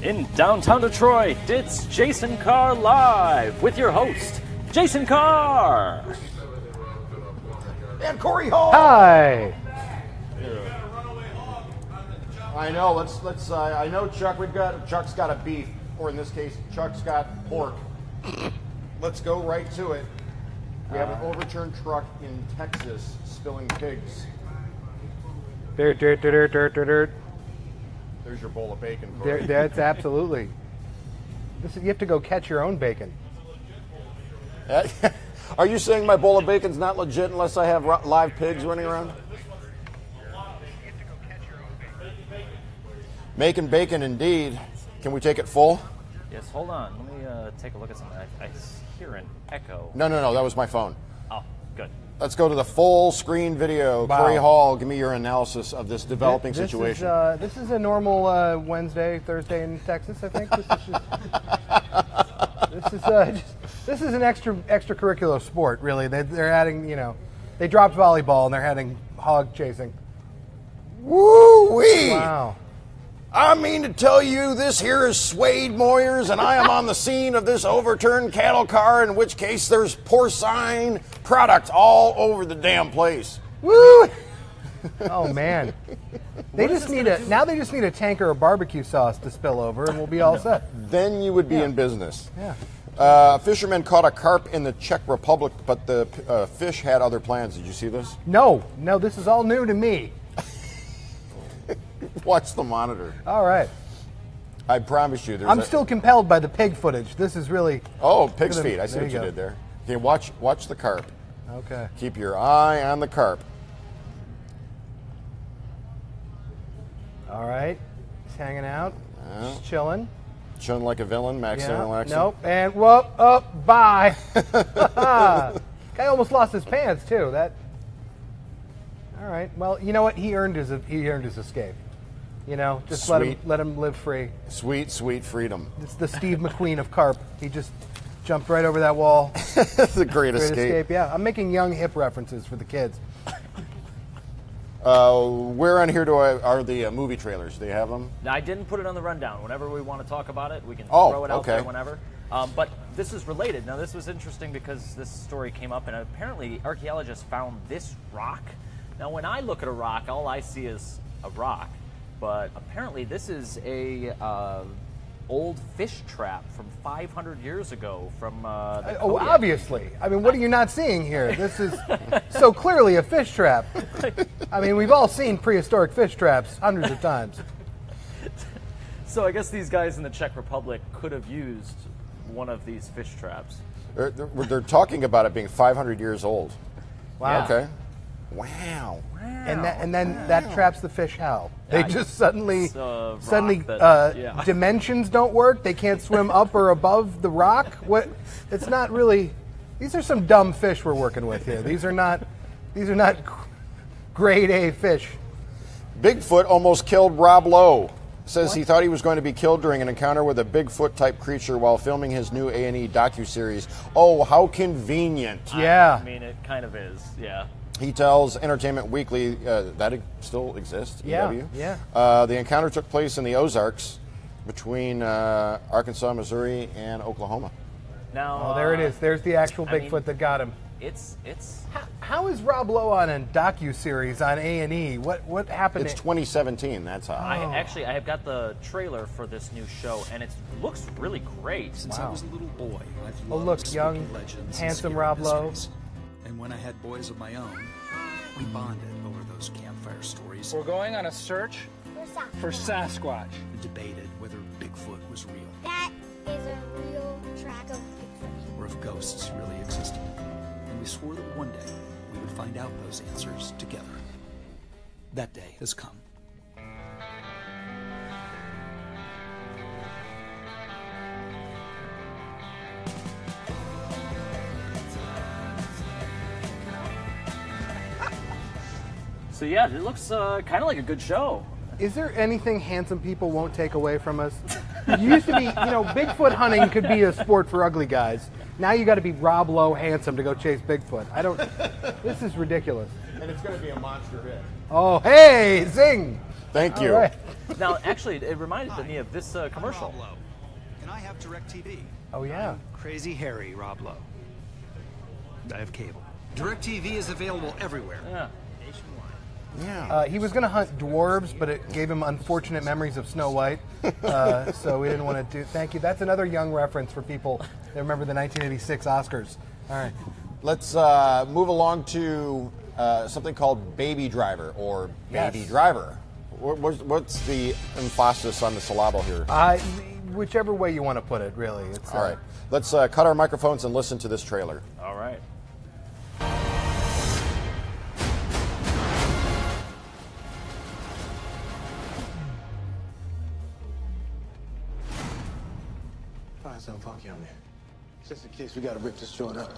In downtown Detroit, it's Jason Carr Live with your host, Jason Carr. And Corey Hall. Hi. I know. Let's. I know, Chuck. Chuck's got a beef, or in this case, Chuck's got pork. Let's go right to it. We have an overturned truck in Texas spilling pigs. Dirt. There's your bowl of bacon, Corey. That's absolutely. You have to go catch your own bacon. Are you saying my bowl of bacon's not legit unless I have live pigs running around? Making bacon, indeed. Can we take it full? Yes, hold on. Let me take a look at something. I hear an echo. No. That was my phone. Oh, good. Let's go to the full screen video. Wow. Corey Hall, give me your analysis of this developing situation. This is a normal Wednesday, Thursday in Texas, I think. This is an extracurricular sport, really. They're adding, they dropped volleyball and they're adding hog chasing. Woo-wee! Wow. I mean to tell you, this here is Swade Moyers, and I am on the scene of this overturned cattle car, in which case there's porcine product all over the damn place. Woo! Oh man. They just need a tanker of barbecue sauce to spill over, and we'll be all set. Then you would be in business. Yeah. Fishermen caught a carp in the Czech Republic, but the fish had other plans. Did you see this? No, this is all new to me. Watch the monitor. All right. I promise you. I'm still compelled by the pig footage. This is really... Oh, pig's feet. I see there what you you go. did there. Okay, watch the carp. Okay. Keep your eye on the carp. All right. He's hanging out. Just chilling. Chilling like a villain, Max and Alexa. Nope. And whoop, up, bye. Guy almost lost his pants too. All right. Well, you know what? He earned his escape. Just let him live free. Sweet, sweet freedom. It's the Steve McQueen of carp. He just jumped right over that wall. That's a great escape. Yeah. I'm making young hip references for the kids. Where on here are the movie trailers? Do you have them? Now, I didn't put it on the rundown. Whenever we want to talk about it, we can throw it out there whenever. But this is related. Now, this was interesting because this story came up, and apparently archaeologists found this rock. Now, when I look at a rock, all I see is a rock. But apparently this is a old fish trap from 500 years ago from the Kodiak. Obviously. I mean, what are you not seeing here? This is so clearly a fish trap. I mean, we've all seen prehistoric fish traps hundreds of times. So I guess these guys in the Czech Republic could have used one of these fish traps. They're talking about it being 500 years old. Wow. Yeah. Okay. Wow. And then that traps the fish how? They just suddenly that, dimensions don't work. They can't swim up or above the rock. What? It's not really. These are some dumb fish we're working with here. These are not grade A fish. Bigfoot almost killed Rob Lowe. Says he thought he was going to be killed during an encounter with a Bigfoot-type creature while filming his new A&E docuseries. Oh, how convenient. Yeah. I mean, it kind of is, yeah. He tells Entertainment Weekly that it still exists. Yeah, EW. yeah. The encounter took place in the Ozarks between Arkansas, Missouri, and Oklahoma. Now, there it is. There's the actual Bigfoot that got him. It's. How is Rob Lowe on a docuseries on A&E? What happened? It's 2017. That's how. I have got the trailer for this new show, and it looks really great. Since I was a little boy, I've Oh, loved look, young, spooky legends and handsome scary Rob Lowe. mysteries. And when I had boys of my own, we bonded over those campfire stories We're going on a search for Sasquatch. and debated whether Bigfoot was real That is a real track of Bigfoot. or if ghosts really existed. And we swore that one day we would find out those answers together. That day has come. So yeah, it looks kind of like a good show. Is there anything handsome people won't take away from us? It used to be, Bigfoot hunting could be a sport for ugly guys. Now you got to be Rob Lowe handsome to go chase Bigfoot. This is ridiculous. And it's going to be a monster hit. Oh, hey, zing! Thank you. Right. Now, actually, it reminded me of this commercial. Rob Lowe. And I have DirecTV. Oh, yeah. I'm Crazy Harry Rob Lowe. I have cable. DirecTV is available everywhere. Yeah. Yeah. He was going to hunt dwarves, but it gave him unfortunate memories of Snow White. So we didn't want to do. Thank you. That's another young reference for people that remember the 1986 Oscars. All right. Let's move along to something called Baby Driver or Baby Yes. Driver. What's the emphasis on the syllable here? Whichever way you want to put it, really. It's, All right. Let's cut our microphones and listen to this trailer. All right. Find something funky on there. Just in case we gotta rip this joint up.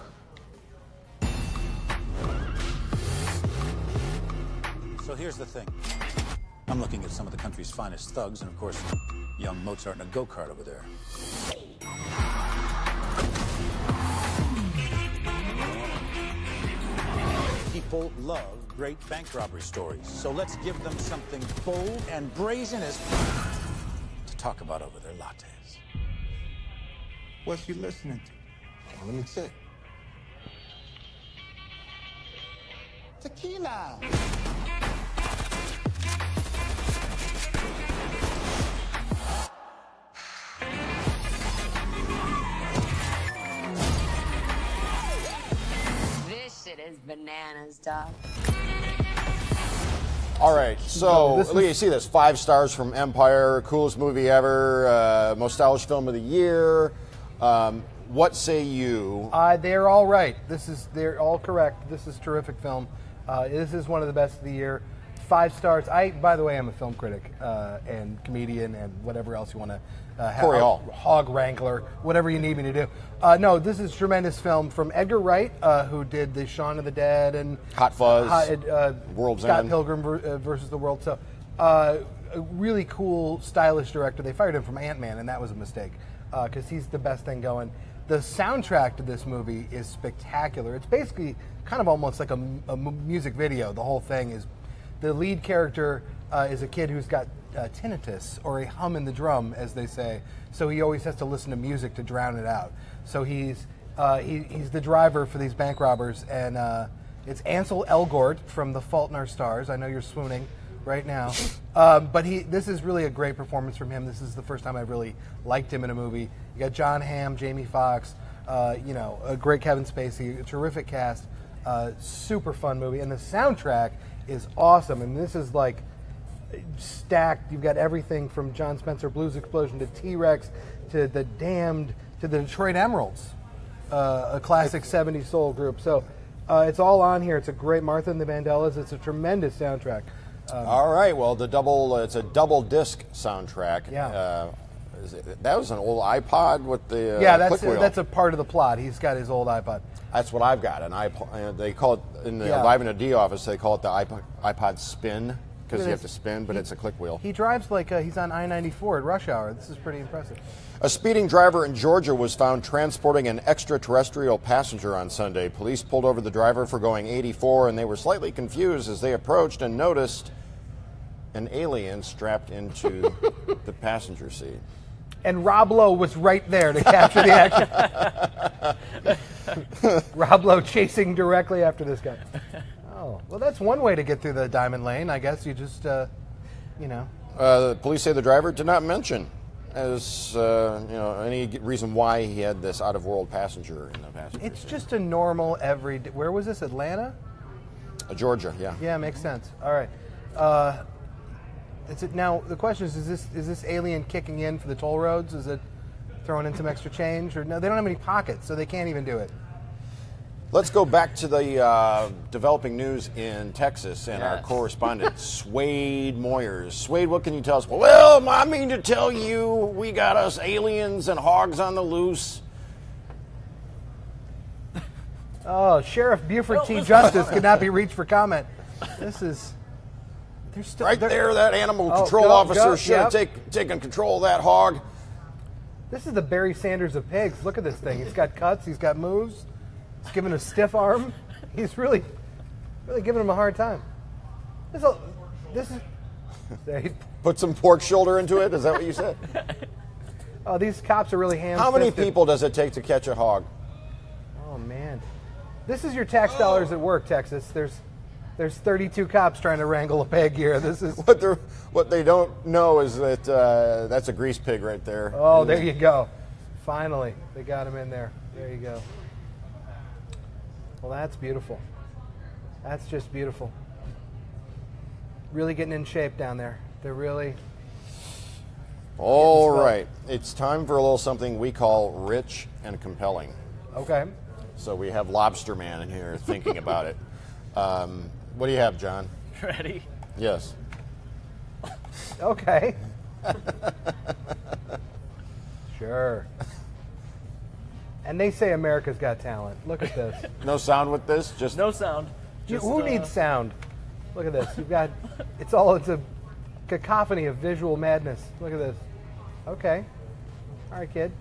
So here's the thing. I'm looking at some of the country's finest thugs, and of course, young Mozart in a go-kart over there. People love great bank robbery stories, so let's give them something bold and brazen as to talk about over their lattes. What's you listening to? Let me check. Tequila. This shit is bananas, dog. All right, so you see this 5 stars from Empire, coolest movie ever, most stylish film of the year. What say you? They're all right. They're all correct. This is a terrific film. This is one of the best of the year. 5 stars. By the way, I'm a film critic and comedian and whatever else you want to have. Hog wrangler, whatever you need me to do. No, this is a tremendous film from Edgar Wright, who did the Shaun of the Dead and Hot Fuzz, World's Scott End. Pilgrim versus the World. So, a really cool, stylish director. They fired him from Ant-Man, and that was a mistake because he's the best thing going. The soundtrack to this movie is spectacular. It's basically kind of almost like a music video. The whole thing is, the lead character is a kid who's got tinnitus, or a hum in the drum, as they say. So he always has to listen to music to drown it out. So he's the driver for these bank robbers, and it's Ansel Elgort from The Fault in Our Stars. I know you're swooning right now, but this is really a great performance from him. This is the first time I've really liked him in a movie. You got John Hamm, Jamie Foxx, a great Kevin Spacey, a terrific cast, super fun movie, and the soundtrack is awesome. And this is like stacked. You've got everything from John Spencer Blues Explosion to T-Rex to The Damned to the Detroit Emeralds, a classic 70s soul group. So it's all on here. It's a great Martha and the Vandellas. It's a tremendous soundtrack. All right, well, it's a double disc soundtrack. Yeah. That was an old iPod with the that's click wheel. That's a part of the plot. He's got his old iPod. That's what I've got. An iPod. They call it in the Live in a D office. They call it the iPod Spin because you have to spin, but it's a click wheel. He drives like he's on I-94 at rush hour. This is pretty impressive. A speeding driver in Georgia was found transporting an extraterrestrial passenger on Sunday. Police pulled over the driver for going 84, and they were slightly confused as they approached and noticed an alien strapped into the passenger seat. And Rob Lowe was right there to capture the action. Rob Lowe chasing directly after this guy. Oh, well, that's one way to get through the diamond lane. I guess you just, The police say the driver did not mention any reason why he had this out-of-world passenger in the passenger It's seat. just a normal everyday. Where was this? Atlanta? Georgia, yeah. Yeah, makes sense. All right. Now the question is this alien kicking in for the toll roads? Is it throwing in some extra change? Or no, they don't have any pockets, so they can't even do it. Let's go back to the developing news in Texas and our correspondent, Swade Moyers. Swade, what can you tell us? Well, I mean to tell you, we got us aliens and hogs on the loose. Oh, Sheriff Buford T. Justice could not be reached for comment. This is... That animal control officer should have taken control of that hog. This is the Barry Sanders of pigs. Look at this thing. He's got cuts. He's got moves. He's giving a stiff arm. He's really giving him a hard time. This is Put some pork shoulder into it? Is that what you said? Oh, these cops are really ham-fisted. How many people does it take to catch a hog? Oh, man. This is your tax dollars at work, Texas. There's 32 cops trying to wrangle a pig here. This is what they don't know is that that's a grease pig right there. Oh, there you go. Finally, they got him in there. There you go. Well, that's beautiful. That's just beautiful. Really getting in shape down there. They're really... All right. It's time for a little something we call rich and compelling. Okay. So we have Lobster Man in here thinking about it. What do you have, John? Ready? Yes. Okay. Sure. And they say America's Got Talent. Look at this. No sound with this? Just no sound. Who needs sound? Look at this. You've got it's a cacophony of visual madness. Look at this. Okay. All right, kid.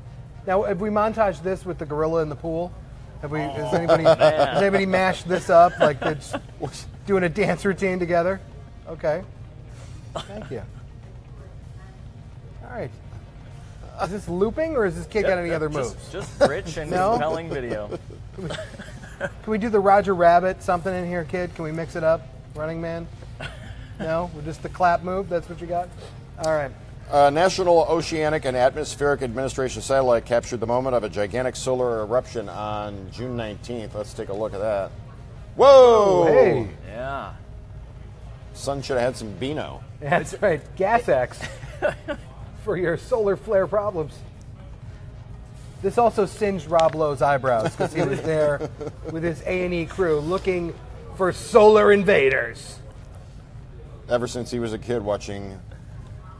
Now, have we montaged this with the gorilla in the pool? Has anybody mashed this up like they're doing a dance routine together? Okay. Thank you. All right. Is this looping, or is this kid got any other moves? Just rich and compelling video. Can we do the Roger Rabbit something in here, kid? Can we mix it up? Running Man? No? Just the clap move? That's what you got? All right. National Oceanic and Atmospheric Administration satellite captured the moment of a gigantic solar eruption on June 19th. Let's take a look at that. Whoa! Oh, hey. Yeah. Sun should have had some Beano. That's right. Gas X for your solar flare problems. This also singed Rob Lowe's eyebrows because he was there with his A&E crew looking for solar invaders. Ever since he was a kid watching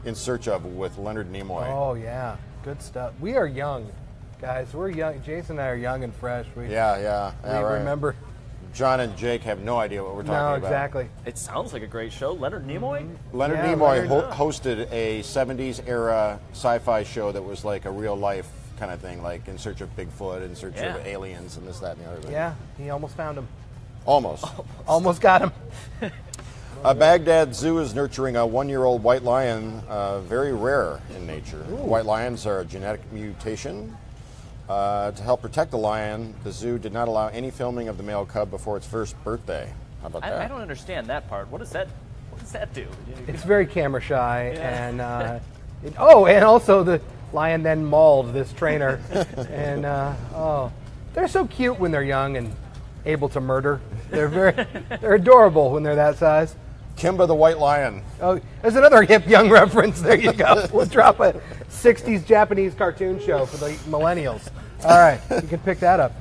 In Search of with Leonard Nimoy. Oh, yeah. Good stuff. We are young, guys. We're young. Jason and I are young and fresh. We right. remember. John and Jake have no idea what we're talking about. No, exactly. It sounds like a great show. Leonard Nimoy? Leonard Nimoy hosted a 70s era sci-fi show that was like a real life kind of thing, like In Search of Bigfoot, In Search of aliens, and this, that, and the other thing. Yeah, he almost found him. Almost got him. Baghdad Zoo is nurturing a 1-year-old white lion, very rare in nature. White lions are a genetic mutation. To help protect the lion, the zoo did not allow any filming of the male cub before its first birthday. How about that? I don't understand that part. What does that do? It's very camera shy, and and also the lion then mauled this trainer, and they're so cute when they're young and able to murder. They're adorable when they're that size. Kimba the White Lion. Oh, there's another hip young reference. There you go. We'll drop a 60s Japanese cartoon show for the millennials. All right, you can pick that up.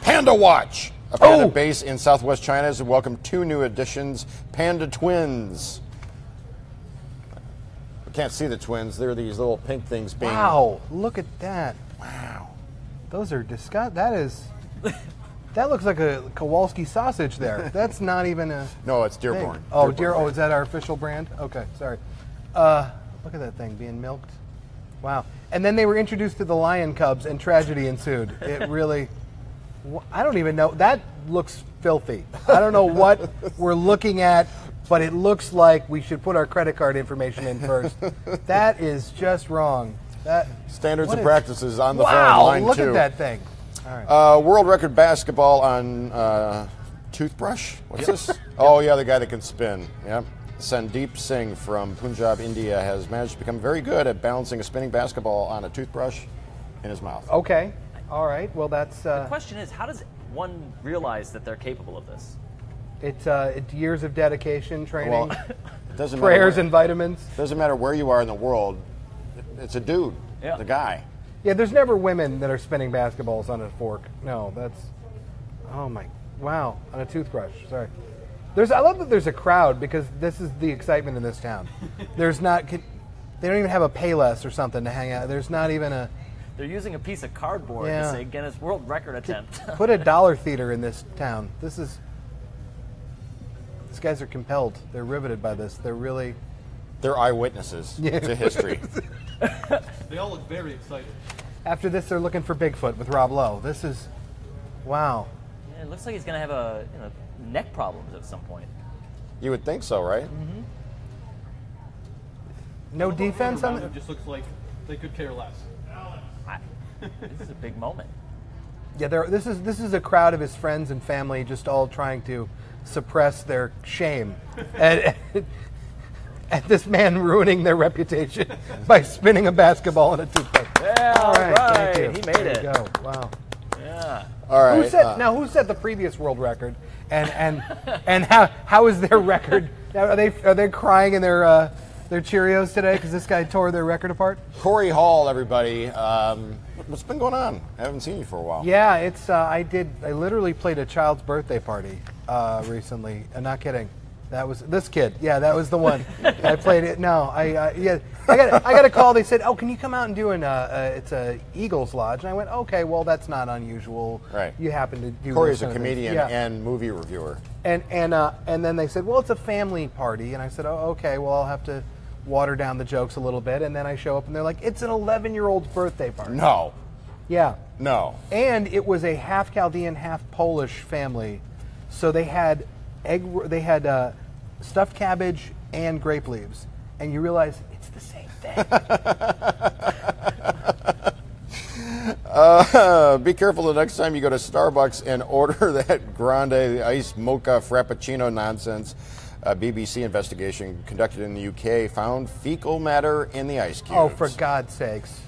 Panda Watch. A panda base in southwest China has welcomed 2 new additions, panda twins. I can't see the twins. They're these little pink things being... Wow, look at that. Wow. Those are disgusting. That looks like a Kowalski sausage there. That's not even a... No, it's Dearborn. Thing. Oh, Dearborn. Is that our official brand? Okay, sorry. Look at that thing being milked. Wow. And then they were introduced to the lion cubs and tragedy ensued. It really... I don't even know. That looks filthy. I don't know what we're looking at, but it looks like we should put our credit card information in first. That is just wrong. Standards and practices on the phone line, look too. at that thing. All right. World record basketball on toothbrush. What's this? Oh, yeah, the guy that can spin. Yep. Sandeep Singh from Punjab, India, has managed to become very good at balancing a spinning basketball on a toothbrush in his mouth. Okay. All right. Well, that's... The question is, how does one realize that they're capable of this? It's years of dedication, training, well, it doesn't prayers and vitamins. Doesn't matter where you are in the world. It's a dude. Yeah. The guy. Yeah, there's never women that are spinning basketballs on a fork. No, that's... Oh, my... Wow. On a toothbrush. Sorry. I love that there's a crowd because this is the excitement in this town. There's not... They don't even have a Payless or something to hang out. There's not even a... They're using a piece of cardboard to say Guinness World Record attempt. Put a dollar theater in this town. These guys are compelled. They're riveted by this. They're eyewitnesses to history. They all look very excited. After this, they're looking for Bigfoot with Rob Lowe. This is, wow. Yeah, it looks like he's going to have neck problems at some point. You would think so, right? Mm-hmm. No defense on it. Just looks like they could care less. This is a big moment. Yeah, this is a crowd of his friends and family just all trying to suppress their shame at this man ruining their reputation by spinning a basketball in a toothpick. Yeah, all right. He made there it. You go. Wow. Yeah. All right. Who set the previous world record? And how is their record? Are they crying in their Cheerios today because this guy tore their record apart? Corey Hall, everybody. What's been going on? I haven't seen you for a while. Yeah, it's I literally played a child's birthday party recently. I'm not kidding. That was this kid. Yeah, that was the one. I played it. No, I got a call. They said, "Oh, can you come out and do it's a Eagles Lodge?" And I went, "Okay, well, that's not unusual. Right. You happen to do." Corey's a comedian and movie reviewer. And then they said, "Well, it's a family party," and I said, "Oh, okay. Well, I'll have to water down the jokes a little bit." And then I show up, and they're like, "It's an 11-year-old's birthday party." No. Yeah. No. And it was a half Chaldean, half Polish family, so they had stuffed cabbage and grape leaves, and you realize it's the same thing. Be careful the next time you go to Starbucks and order that grande iced mocha frappuccino nonsense. A BBC investigation conducted in the UK found fecal matter in the ice cubes. Oh, for God's sakes.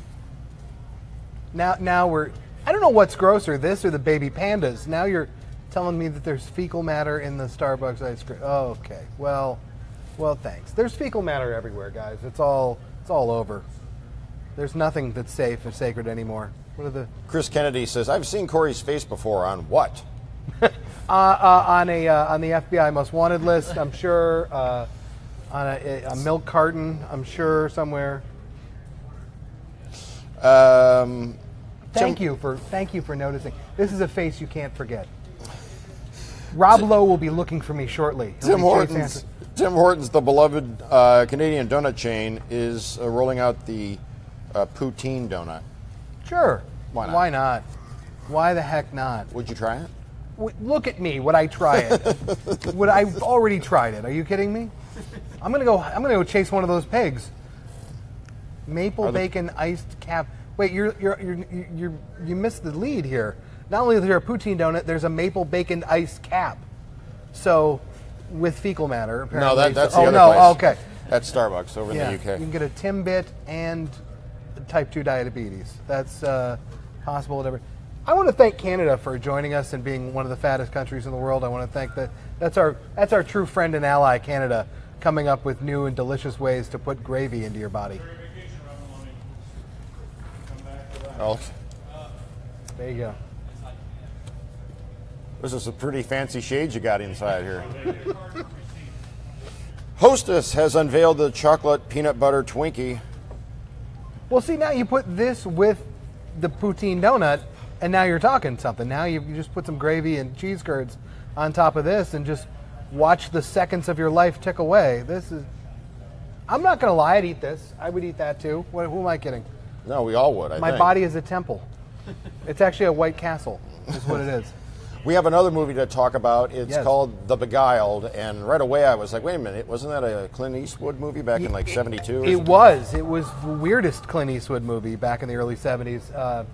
Now we're... I don't know what's grosser, this or the baby pandas. Now you're telling me that there's fecal matter in the Starbucks ice cream. Oh, okay. Well, thanks. There's fecal matter everywhere, guys. It's all over. There's nothing that's safe or sacred anymore. What are the... Chris Kennedy says, I've seen Corey's face before on what? On the FBI most wanted list, I'm sure. On a milk carton, I'm sure somewhere. Thank you for noticing. This is a face you can't forget. Rob Lowe will be looking for me shortly. Tim Hortons, the beloved Canadian donut chain, is rolling out the poutine donut. Sure. Why not? Why not? Why the heck not? Would you try it? Look at me. Would I try it? I've already tried it. Are you kidding me? I'm gonna go chase one of those pigs. Maple bacon iced cap. Wait, you missed the lead here. Not only is there a poutine donut, there's a maple bacon iced cap. So, with fecal matter, apparently. No, that's the other place. Oh, okay. That's Starbucks over in the UK. You can get a Timbit and type 2 diabetes. That's possible. Whatever. I want to thank Canada for joining us and being one of the fattest countries in the world. I want to thank that's our true friend and ally, Canada, coming up with new and delicious ways to put gravy into your body. Oh. There you go. This is some pretty fancy shades you got inside here. Hostess has unveiled the chocolate peanut butter Twinkie. Well, see, now you put this with the poutine donut, and now you're talking something. Now you just put some gravy and cheese curds on top of this and just watch the seconds of your life tick away. I'm not going to lie, I'd eat this. I would eat that too. Who am I kidding? No, we all would, I think. My body is a temple. It's actually a White Castle, is what it is. We have another movie to talk about. It's called The Beguiled, and right away I was like, wait a minute, wasn't that a Clint Eastwood movie back in like 72? It was. It was the weirdest Clint Eastwood movie back in the early 70s.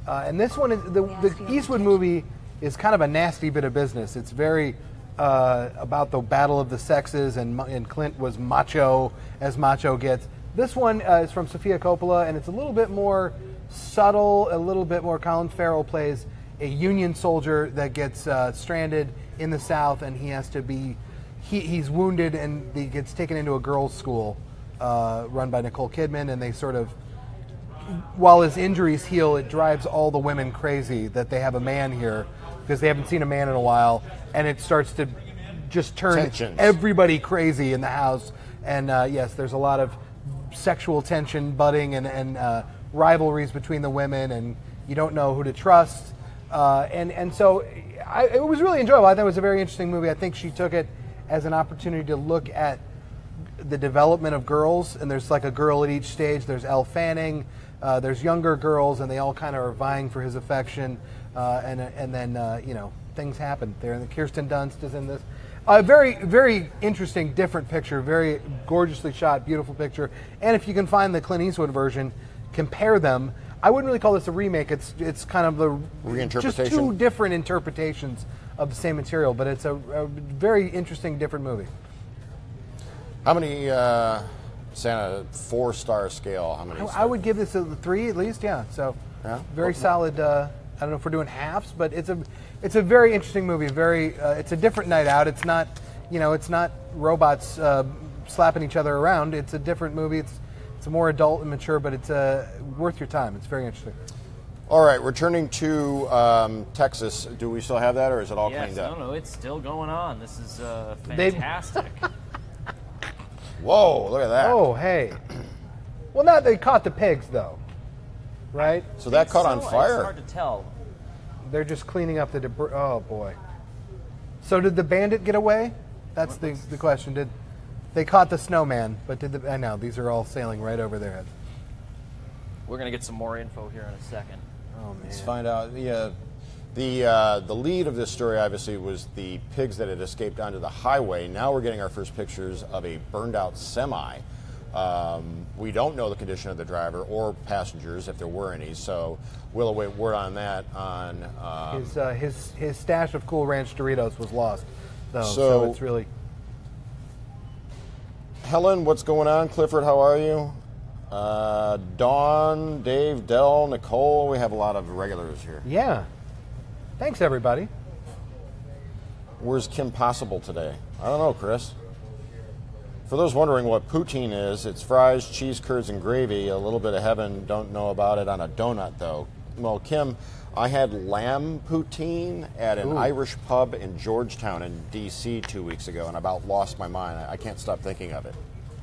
And this one, the Eastwood movie is kind of a nasty bit of business. It's very about the battle of the sexes, and Clint was macho as macho gets. This one is from Sofia Coppola, and it's a little bit more subtle, a little bit more. Colin Farrell plays a Union soldier that gets stranded in the South, and he has to be, he's wounded, and he gets taken into a girls' school run by Nicole Kidman, and they sort of, while his injuries heal, it drives all the women crazy that they have a man here, because they haven't seen a man in a while, and it starts to just turn everybody crazy in the house. And yes, there's a lot of sexual tension budding and rivalries between the women, and you don't know who to trust. And so it was really enjoyable. I thought it was a very interesting movie. I think she took it as an opportunity to look at the development of girls, and there's like a girl at each stage. There's Elle Fanning, there's younger girls, and they all kind of are vying for his affection, and then things happen there. And Kirsten Dunst is in this. A very, very interesting, different picture. Very gorgeously shot, beautiful picture. And if you can find the Clint Eastwood version, compare them. I wouldn't really call this a remake. It's kind of the reinterpretation. Just two different interpretations of the same material, but it's a very interesting, different movie. How many? Say on a 4-star scale, how many? I would give this a 3 at least. Yeah. So very solid. I don't know if we're doing halves, but it's a very interesting movie. It's a different night out. It's not, it's not robots slapping each other around. It's a different movie. It's more adult and mature, but it's worth your time. It's very interesting. All right, returning to Texas. Do we still have that, or is it all cleaned up? No, it's still going on. This is fantastic. Whoa, look at that. Oh, hey. Well, now they caught the pigs, though, right? So that caught on fire? It's hard to tell. They're just cleaning up the debris. Oh, boy. So did the bandit get away? That's the question. They caught the snowman, but I know, these are all sailing right over their heads. We're going to get some more info here in a second. Oh, man. Let's find out. The lead of this story, obviously, was the pigs that had escaped onto the highway. Now we're getting our first pictures of a burned-out semi. We don't know the condition of the driver or passengers, if there were any, so we'll await word on that. His stash of Cool Ranch Doritos was lost, though, so it's really... Helen, what's going on? Clifford, how are you? Dawn, Dave, Dell, Nicole, we have a lot of regulars here. Yeah. Thanks, everybody. Where's Kim Possible today? I don't know, Chris. For those wondering what poutine is, it's fries, cheese curds, and gravy. A little bit of heaven. Don't know about it on a donut, though. Well, Kim, I had lamb poutine at an Irish pub in Georgetown in D.C. 2 weeks ago, and I about lost my mind. I can't stop thinking of it,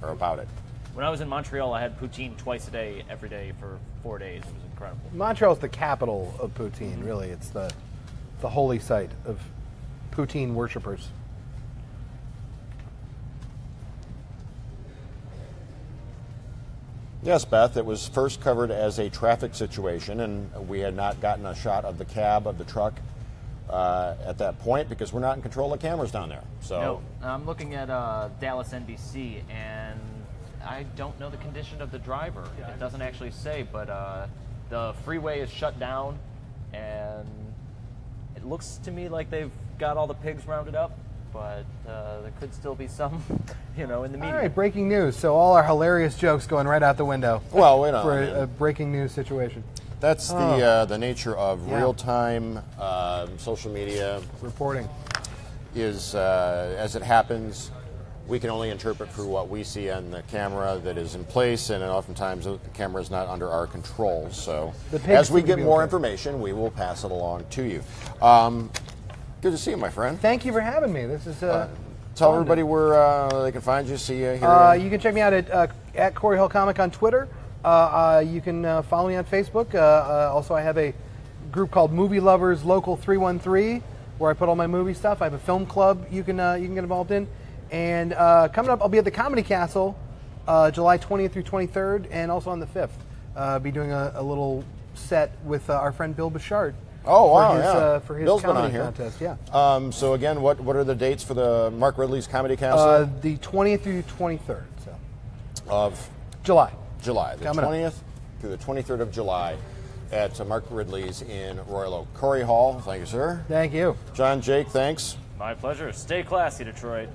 or about it. When I was in Montreal, I had poutine twice a day, every day for 4 days. It was incredible. Montreal's the capital of poutine, really. It's the holy site of poutine worshippers. Yes, Beth, it was first covered as a traffic situation, and we had not gotten a shot of the cab of the truck at that point because we're not in control of cameras down there. So no, I'm looking at Dallas NBC, and I don't know the condition of the driver. It doesn't actually say, but the freeway is shut down, and it looks to me like they've got all the pigs rounded up, but there could still be some, in the media. All right, breaking news. So all our hilarious jokes going right out the window. Well, wait on for a breaking news situation. That's the nature of real-time social media reporting. Is as it happens, we can only interpret through what we see on the camera that is in place, and oftentimes the camera is not under our control. So as we get more information, we will pass it along to you. Good to see you, my friend. Thank you for having me. This is tell everybody where they can find you, see you, hear you. You can check me out at Corey Hill Comic on Twitter. You can follow me on Facebook. Also, I have a group called Movie Lovers Local 313, where I put all my movie stuff. I have a film club you can get involved in. And coming up, I'll be at the Comedy Castle July 20th through 23rd, and also on the 5th. Be doing a little set with our friend Bill Bouchard. Oh, wow, for his Bill's comedy been on contest, here. yeah. So again, what are the dates for the Mark Ridley's Comedy Castle? The 20th through 23rd. So. Of? July. July. The 20th through the 23rd of July at Mark Ridley's in Royal Oak. Corey Hall, thank you, sir. Thank you. John, Jake, thanks. My pleasure. Stay classy, Detroit.